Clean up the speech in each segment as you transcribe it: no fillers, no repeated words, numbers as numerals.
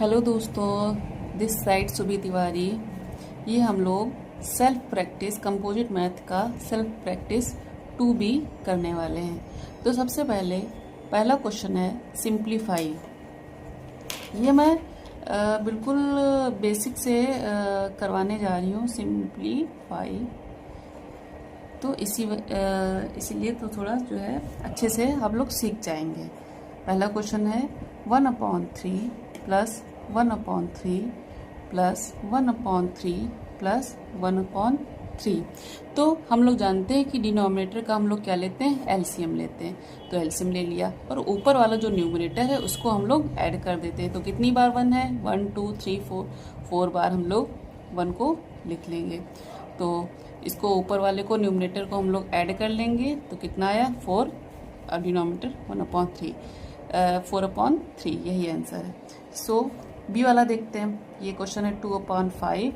Hello दोस्तों, this side सुबी तिवारी। ये हम लोग सेल्फ प्रैक्टिस कंपोजिट मैथ का सेल्फ प्रैक्टिस 2B करने वाले हैं। तो सबसे पहले पहला क्वेश्चन है सिंप्लीफाई। ये मैं बिल्कुल बेसिक से करवाने जा रही हूँ सिंप्लीफाई। तो इसीलिए तो थोड़ा जो है अच्छे से आप लोग सीख जाएंगे। पहला क्वेश्चन है 1/3 प्लस 1/3 प्लस 1/3 प्लस 1/3। तो हम लोग जानते हैं कि डिनोमिनेटर का हम लोग क्या लेते हैं, एलसीएम लेते हैं। तो एलसीएम ले लिया और ऊपर वाला जो न्यूमरेटर है उसको हम लोग ऐड कर देते हैं। तो कितनी बार 1 है, 1 2 3 4 बार हम लोग 1 को लिख लेंगे। तो इसको ऊपर वाले को न्यूमरेटर को हम लोग ऐड कर लेंगे तो कितना आया 4, डिनोमिनेटर 1/3 4/3, यही आंसर है। सो बी वाला देखते हैं। ये क्वेश्चन है 2/5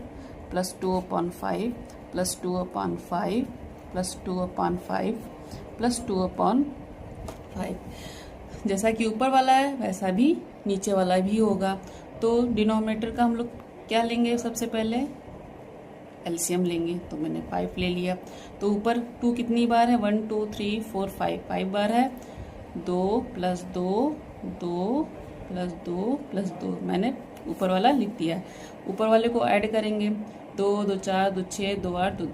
प्लस 2/5 प्लस 2/5 प्लस 2/5 प्लस 2/5। जैसा कि ऊपर वाला है वैसा भी नीचे वाला भी होगा। तो डिनोमिनेटर का हम लोग क्या लेंगे, सबसे पहले एलसीएम लेंगे। तो मैंने 5 ले लिया। तो ऊपर 2 कितनी बार है, 1 2 3 4 5 बार है। 2 प्लस 2 2 प्लस 2 प्लस 2 मैंने ऊपर वाला लिख दिया। ऊपर वाले को ऐड करेंगे। 2 2 4 2 6 2 8 2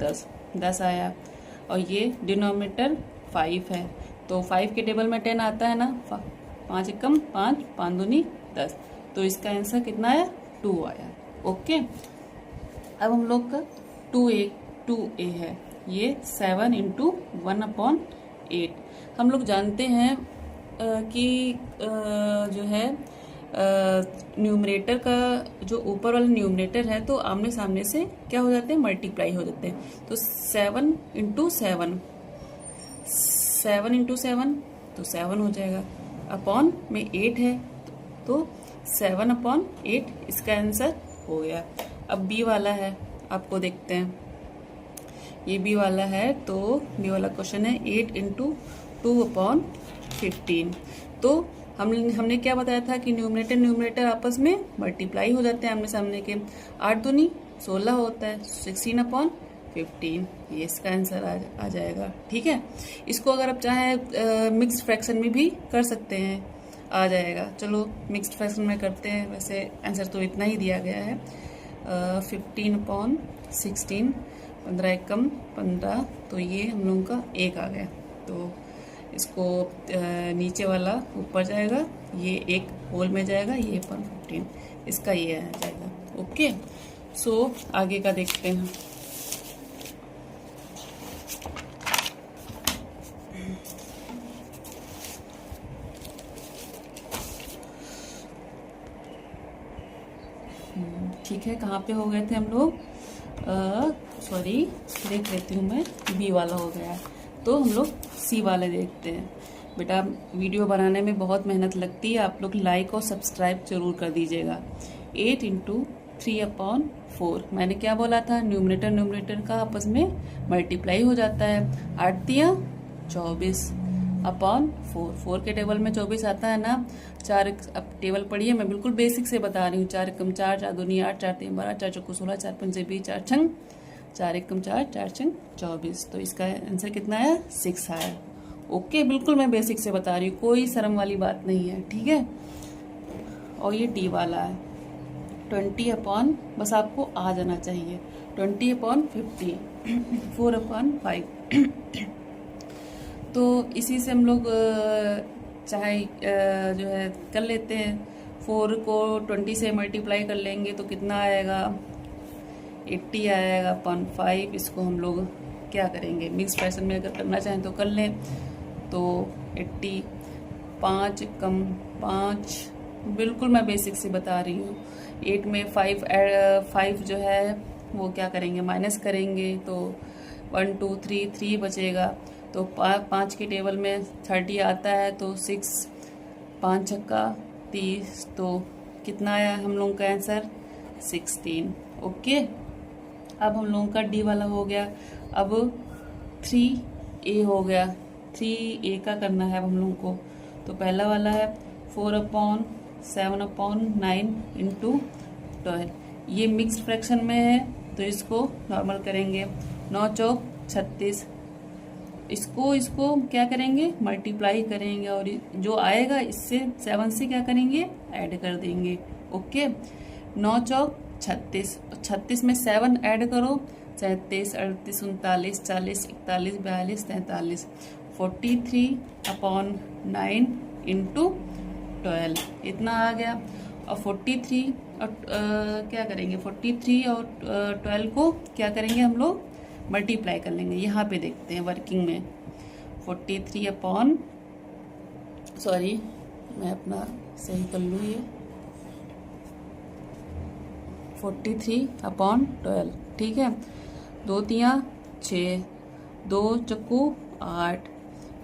10 आया। और ये डिनोमिनेटर 5 है। तो 5 के टेबल में 10 आता है ना, 5 एकम 5 5 दूनी 10। तो इसका आंसर कितना आया, 2 आया। ओके, अब हम लोग का 2a है। ये 7 × 1/8। हम लोग जानते हैं कि जो है न्यूमरेटर का जो ऊपर वाला न्यूमरेटर है तो आमने सामने से क्या हो जाते हैं, मल्टीप्लाई हो जाते हैं। तो 7 × 7 7 × 7 तो 7 हो जाएगा। अपॉन में 8 है तो 7/8 इसका आंसर हो गया। अब बी वाला है, आपको देखते हैं। ये बी वाला है। तो बी वाला क्वेश्चन है 8 × 2/15। तो हमने क्या बताया था कि न्यूमरेटर आपस में मल्टीप्लाई हो जाते हैं आमने सामने के। 8 दूनी 16 होता है, 16/15। ये इसका आंसर आ जाएगा। ठीक है, इसको अगर आप चाहें मिक्स्ड फ्रैक्शन में भी कर सकते हैं, आ जाएगा। चलो मिक्स्ड फ्रैक्शन में करते हैं। वैसे आंसर तो इतना ही दिया गया है, 15/16, 15 एकम 15। तो ये हम लोगों का 1 आ गया। तो इसको नीचे वाला ऊपर जाएगा, ये 1 होल में जाएगा, ये 15, इसका ये आ जाएगा। ओके, सो आगे का देखते हैं। ठीक है, कहाँ पे हो गए थे हम लोग, सॉरी, देख लेती हूँ मैं। बी वाला हो गया। तो हम लोग सी वाले देखते हैं। बेटा वीडियो बनाने में बहुत मेहनत लगती है, आप लोग लाइक और सब्सक्राइब जरूर कर दीजिएगा। 8 × 3/4। मैंने क्या बोला था, न्यूमरेटर का आपस में मल्टीप्लाई हो जाता है। 8 दिया 24 अपॉन 4 के टेबल में 24 आता है ना। 4, अब टेबल पढ़िए, मैं बिल्कुल बेसिक से बता रही हूँ। 4 एकम 4, 4 दूनी 8, 4 3 12, 4 चौको 16, 4 पंजे 20, 4 छंग 4 एकम 4, 4 छंग 24। तो इसका आंसर कितना आया, 6 आया। ओके, बिल्कुल मैं बेसिक से बता रही हूँ, कोई शर्म वाली बात नहीं है। ठीक है, और ये डी वाला है 20 बस आपको आ जाना चाहिए, 20/50 4/5। तो इसी से हम लोग चाहे जो है कर लेते हैं। 4 को 20 से मल्टीप्लाई कर लेंगे तो कितना आएगा, 80 आएगा अपॉन 5। इसको हम लोग क्या करेंगे, मिक्स फ्रैक्शन में अगर करना चाहें तो कर लें। तो 80, 5 कम 5, बिल्कुल मैं बेसिक से बता रही हूँ। 8 में 5 जो है वो क्या करेंगे, माइनस करेंगे। तो 1 2 3 बचेगा। तो 5 के टेबल में 30 आता है। तो 6 5 छक्का 30। तो कितना आया हम लोगों का आंसर, 16। ओके, अब हम लोगों का डी वाला हो गया। अब 3a हो गया। 3a का करना है अब हम लोगों को। तो पहला वाला है 4/5 7/9 इंटू 12। ये मिक्स्ड फ्रैक्शन में है तो इसको नॉर्मल करेंगे। 9 चौक 36, इसको क्या करेंगे, मल्टीप्लाई करेंगे और जो आएगा इससे 7 से क्या करेंगे, ऐड कर देंगे। ओके, 9 चौक 36, 36 में 7 ऐड करो, 37, 38, 39, 40, 41, 42, 43, 43/9 इंटू 12, इतना आ गया। और 43 और क्या करेंगे, 43 और 12 को क्या करेंगे हम लोग, मल्टीप्लाई कर लेंगे। यहाँ पे देखते हैं वर्किंग में, 43 सॉरी मैं अपना सही कर लूँ, ये 43/12, ठीक है। 2 तियाँ 6, 2 चक्कू 8,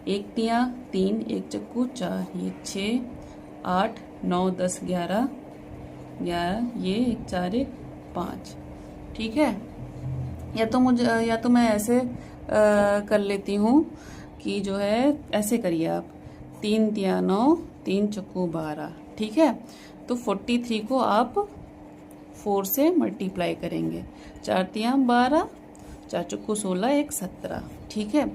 1 तियाँ 3, 1 चक्कू 4, ये 6, 8, 9, 10, 11, ये 1 4 1 5, ठीक है। या तो मैं ऐसे कर लेती हूँ कि जो है ऐसे करिए आप, 3 तियाँ 9, 3 चक्कू 12, ठीक है। तो 43 को आप 4 से मल्टीप्लाई करेंगे, 4 तियाँ 12, 4 चक्कू 16, 1 17, ठीक है।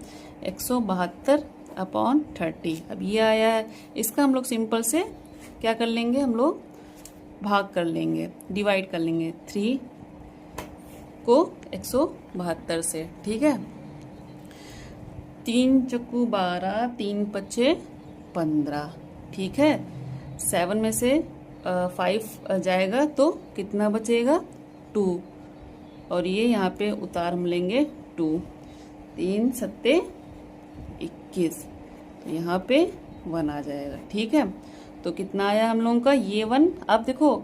172/30 अब ये आया है। इसका हम लोग सिंपल से क्या कर लेंगे, हम लोग भाग कर लेंगे, डिवाइड कर लेंगे 3 को 172 से, ठीक है। 3 चक्कू 12, 3 पच्चे 15, ठीक है। 7 में से 5 जाएगा तो कितना बचेगा, 2, और ये यहाँ पे उतार हम लेंगे 2, 3 सत्ते 21, तो यहाँ पे 1 आ जाएगा, ठीक है। तो कितना आया हम लोगों का, ये 1। अब देखो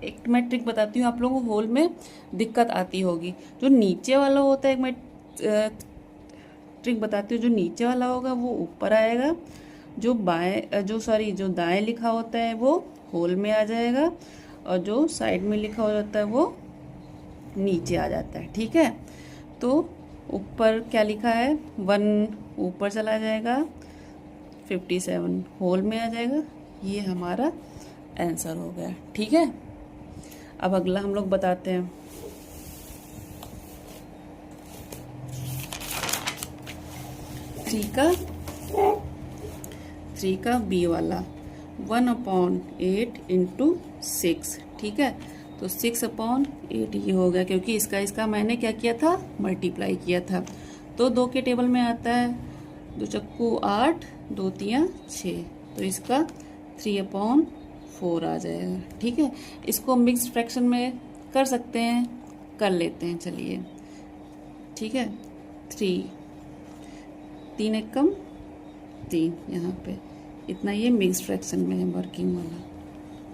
एक मैं ट्रिक बताती हूँ, आप लोगों को होल में दिक्कत आती होगी। जो नीचे वाला होता है, एक मैं ट्रिक बताती हूँ, जो नीचे वाला होगा वो ऊपर आएगा, जो दाएं लिखा होता है वो होल में आ जाएगा, और जो साइड में लिखा हो जाता है वो नीचे आ जाता है, ठीक है। तो ऊपर क्या लिखा है, 1 ऊपर चला जाएगा, 57 होल में आ जाएगा। ये हमारा आंसर हो गया, ठीक है। अब अगला हम लोग बताते हैं। थ्री का बी वाला 1/8 इंटू 6, ठीक है। तो 6/8 ये हो गया, क्योंकि इसका मैंने क्या किया था, मल्टीप्लाई किया था। तो 2 के टेबल में आता है, 2 चक्कू 8, 2 तियाँ 6, तो इसका 3/4 आ जाएगा, ठीक है। इसको मिक्स्ड फ्रैक्शन में कर सकते हैं, कर लेते हैं, चलिए, ठीक है। 3 एकम 3, यहाँ पे इतना, ये मिक्स्ड फ्रैक्शन में है वर्किंग वाला,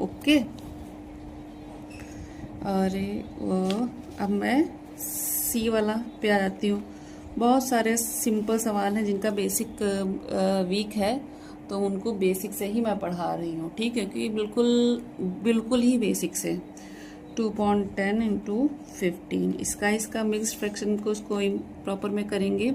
ओके। अरे वो अब मैं सी वाला पे आ जाती हूँ। बहुत सारे सिंपल सवाल हैं जिनका बेसिक वीक है, तो उनको बेसिक से ही मैं पढ़ा रही हूँ, ठीक है, क्योंकि बिल्कुल ही बेसिक से। 2/10 इंटू 15, इसका मिक्स्ड फ्रैक्शन को उसको प्रॉपर में करेंगे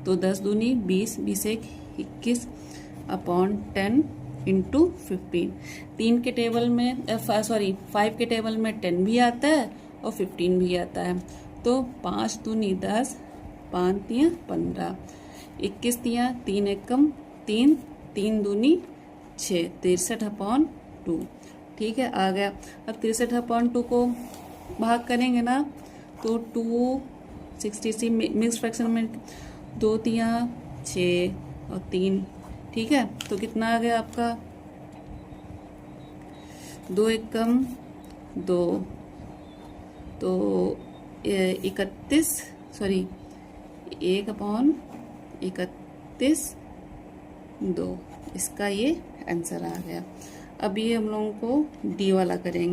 तो 10 दूनी 20, 20 एक 21/10 इंटू 15। 3 के टेबल में 5 के टेबल में 10 भी आता है और 15 भी आता है। तो 5 दूनी 10, 5 तियाँ 15, 21 तियाँ 3 एकम 3, 3 दूनी 6, 63/2, ठीक है, आ गया। अब 63/2 को भाग करेंगे ना, तो 260 मिक्स फ्रैक्शन में 2 तियाँ 6 और 3, ठीक है। तो कितना आ गया आपका, 2 एकम 2, तो 1/31 2, इसका ये आंसर आ गया। अब ये हम लोगों को डी वाला करेंगे।